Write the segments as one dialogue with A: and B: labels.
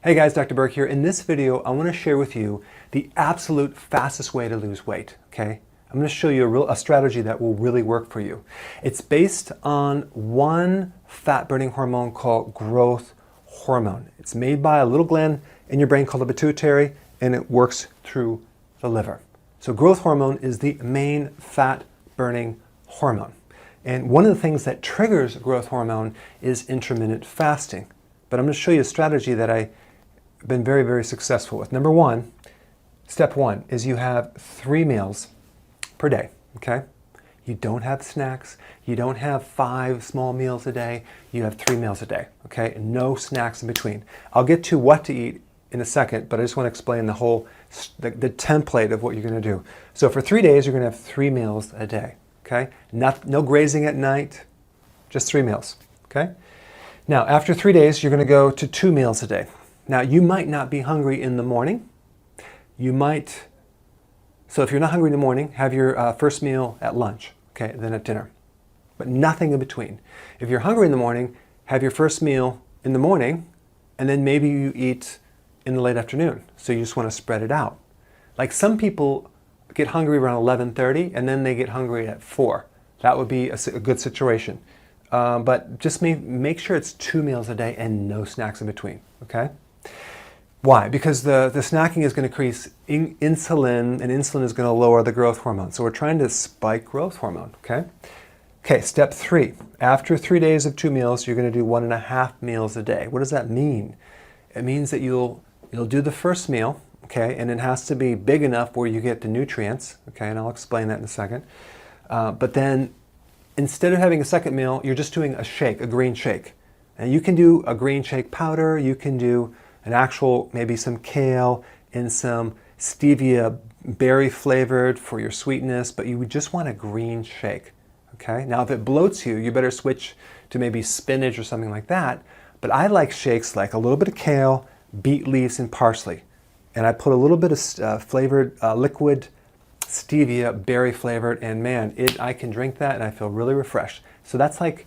A: Hey guys, Dr. Burke here. In this video, I want to share with you the absolute fastest way to lose weight, okay? I'm going to show you a strategy that will really work for you. It's based on one fat-burning hormone called growth hormone. It's made by a little gland in your brain called the pituitary, and it works through the liver. So growth hormone is the main fat-burning hormone. And one of the things that triggers growth hormone is intermittent fasting. But I'm going to show you a strategy that I've been very, very successful with. Number one, step one is you have 3 meals per day, okay? You don't have snacks. You don't have 5 small meals a day. You have 3 meals a day, okay? No snacks in between. I'll get to what to eat in a second, but I just want to explain the whole, the template of what you're going to do. So for 3 days, you're going to have 3 meals a day, okay? No grazing at night, just 3 meals, okay? Now, after 3 days, you're going to go to 2 meals a day. Now, you might not be hungry in the morning. So if you're not hungry in the morning, have your first meal at lunch, okay, then at dinner, but nothing in between. If you're hungry in the morning, have your first meal in the morning, and then maybe you eat in the late afternoon. So you just want to spread it out. Like some people get hungry around 11:30, and then they get hungry at 4. That would be a good situation. But just make sure it's 2 meals a day and no snacks in between, okay? Why? Because the snacking is going to increase insulin, and insulin is going to lower the growth hormone. So we're trying to spike growth hormone, okay? Okay, step 3. After 3 days of 2 meals, you're going to do 1.5 meals a day. What does that mean? It means that you'll do the first meal, okay, and it has to be big enough where you get the nutrients, okay, and I'll explain that in a second. But then instead of having a second meal, you're just doing a shake, a green shake. And you can do a green shake powder, you can do an actual, maybe some kale and some stevia berry flavored for your sweetness, but you would just want a green shake, okay? Now, if it bloats you, you better switch to maybe spinach or something like that. But I like shakes like a little bit of kale, beet leaves, and parsley. And I put a little bit of flavored liquid stevia berry flavored, and man, I can drink that and I feel really refreshed. So that's like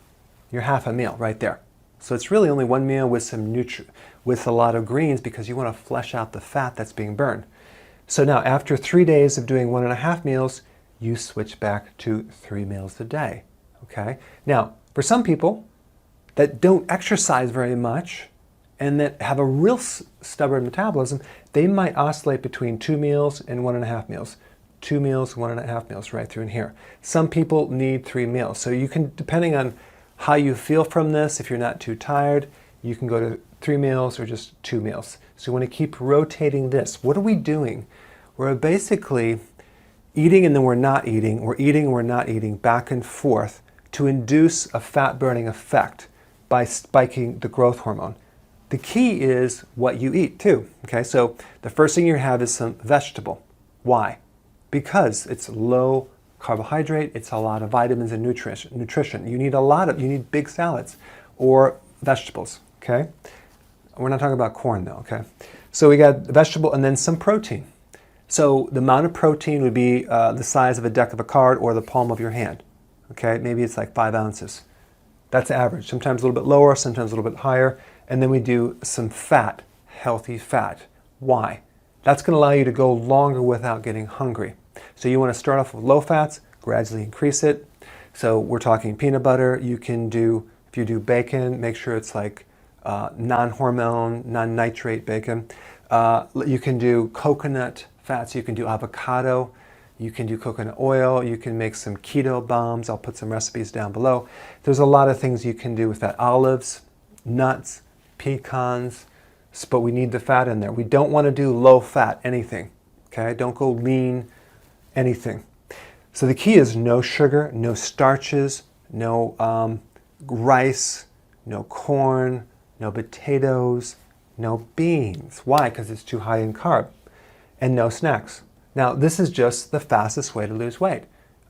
A: your half a meal right there. So it's really only 1 meal with with a lot of greens, because you want to flesh out the fat that's being burned. So now after 3 days of doing 1.5 meals, you switch back to 3 meals a day, okay? Now, for some people that don't exercise very much and that have a real stubborn metabolism, they might oscillate between 2 meals and 1.5 meals. 2 meals, 1.5 meals, right through in here. Some people need 3 meals. So you can, depending on how you feel from this, if you're not too tired, you can go to 3 meals or just 2 meals. So you want to keep rotating this. What are we doing? We're basically eating and then we're not eating, we're eating and we're not eating, back and forth to induce a fat-burning effect by spiking the growth hormone. The key is what you eat too, okay? So the first thing you have is some vegetable. Why? Because it's low carbohydrate, it's a lot of vitamins and nutrition. You need big salads or vegetables, okay? We're not talking about corn though, okay? So we got vegetable and then some protein. So the amount of protein would be the size of a deck of a card or the palm of your hand, okay? Maybe it's like 5 ounces. That's average, sometimes a little bit lower, sometimes a little bit higher. And then we do some fat, healthy fat. Why? That's going to allow you to go longer without getting hungry. So you want to start off with low fats, gradually increase it. So we're talking peanut butter. You can do, if you do bacon, make sure it's like non-hormone, non-nitrate bacon. You can do coconut fats. You can do avocado. You can do coconut oil. You can make some keto bombs. I'll put some recipes down below. There's a lot of things you can do with that. Olives, nuts, pecans, but we need the fat in there. We don't want to do low fat anything, okay? Don't go lean anything. So the key is no sugar, no starches, no rice, no corn, no potatoes, no beans. Why? Because it's too high in carb. And no snacks. Now, this is just the fastest way to lose weight.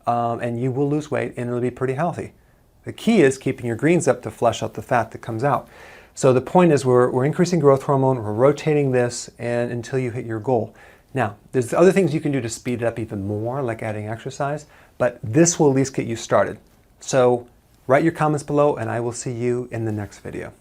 A: And you will lose weight and it'll be pretty healthy. The key is keeping your greens up to flush out the fat that comes out. So the point is we're increasing growth hormone, we're rotating this, and until you hit your goal. Now, there's other things you can do to speed it up even more, like adding exercise, but this will at least get you started. So write your comments below, and I will see you in the next video.